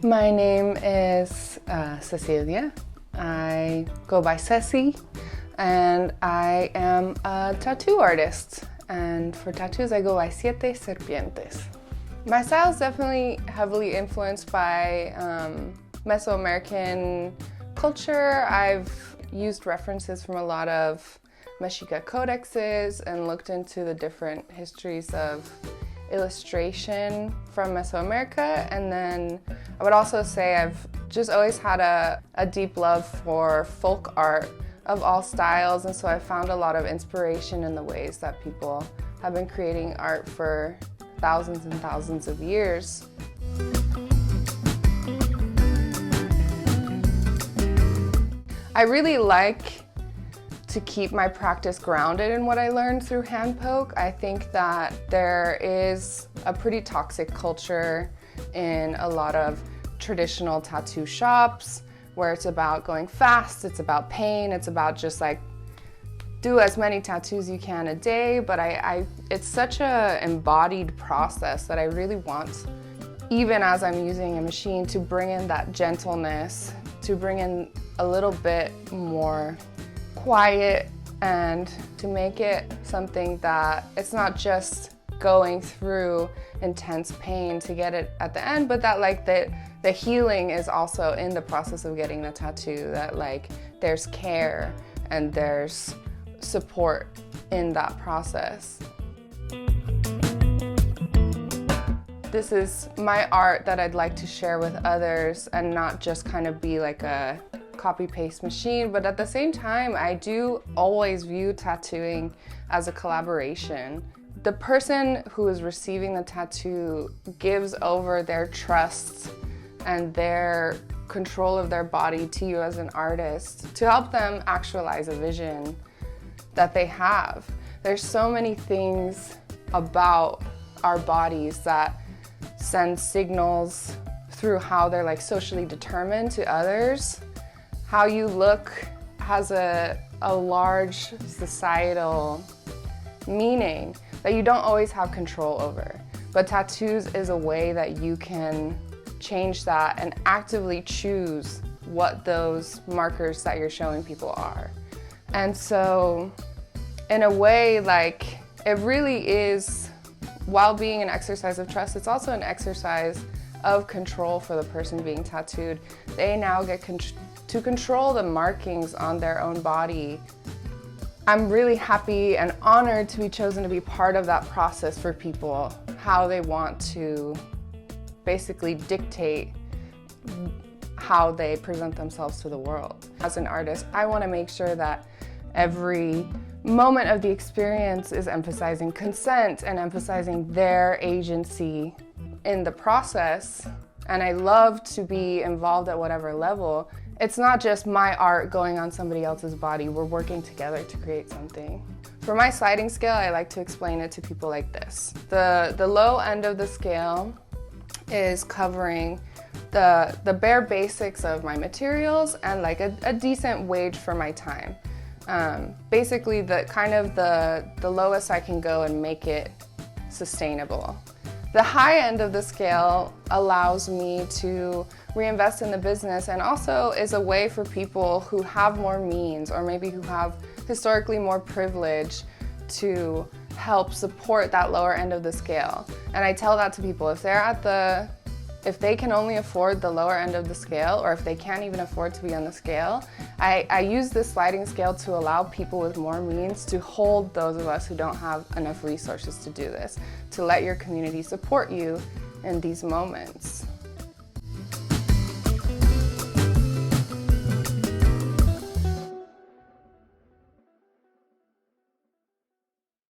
My name is Cecilia. I go by Ceci, and I am a tattoo artist. And for tattoos, I go by Siete Serpientes. My style is definitely heavily influenced by Mesoamerican culture. I've used references from a lot of Mexica codexes and looked into the different histories of illustration from Mesoamerica. And then I would also say I've just always had a deep love for folk art of all styles, and so I found a lot of inspiration in the ways that people have been creating art for thousands and thousands of years. I really like to keep my practice grounded in what I learned through hand poke. I think that there is a pretty toxic culture in a lot of traditional tattoo shops where it's about going fast, it's about pain, it's about just like do as many tattoos you can a day, but it's such a embodied process that I really want, even as I'm using a machine, to bring in that gentleness, to bring in a little bit more quiet, and to make it something that it's not just going through intense pain to get it at the end, but that like the healing is also in the process of getting the tattoo, that like there's care and there's support in that process. This is my art that I'd like to share with others and not just kind of be like a copy-paste machine, but at the same time, I do always view tattooing as a collaboration. The person who is receiving the tattoo gives over their trust and their control of their body to you as an artist to help them actualize a vision that they have. There's so many things about our bodies that send signals through how they're like socially determined to others. How you look has a large societal meaning that you don't always have control over. But tattoos is a way that you can change that and actively choose what those markers that you're showing people are. And so, in a way, like, it really is, while being an exercise of trust, it's also an exercise of control for the person being tattooed. They now get to control the markings on their own body. I'm really happy and honored to be chosen to be part of that process for people, how they want to basically dictate how they present themselves to the world. As an artist, I want to make sure that every moment of the experience is emphasizing consent and emphasizing their agency in the process. And I love to be involved at whatever level. It's not just my art going on somebody else's body. We're working together to create something. For my sliding scale, I like to explain it to people like this. The low end of the scale is covering the bare basics of my materials and like a decent wage for my time. Basically the lowest I can go and make it sustainable. The high end of the scale allows me to reinvest in the business and also is a way for people who have more means or maybe who have historically more privilege to help support that lower end of the scale. And I tell that to people, if they can only afford the lower end of the scale, or if they can't even afford to be on the scale, I use this sliding scale to allow people with more means to hold those of us who don't have enough resources to do this, to let your community support you in these moments.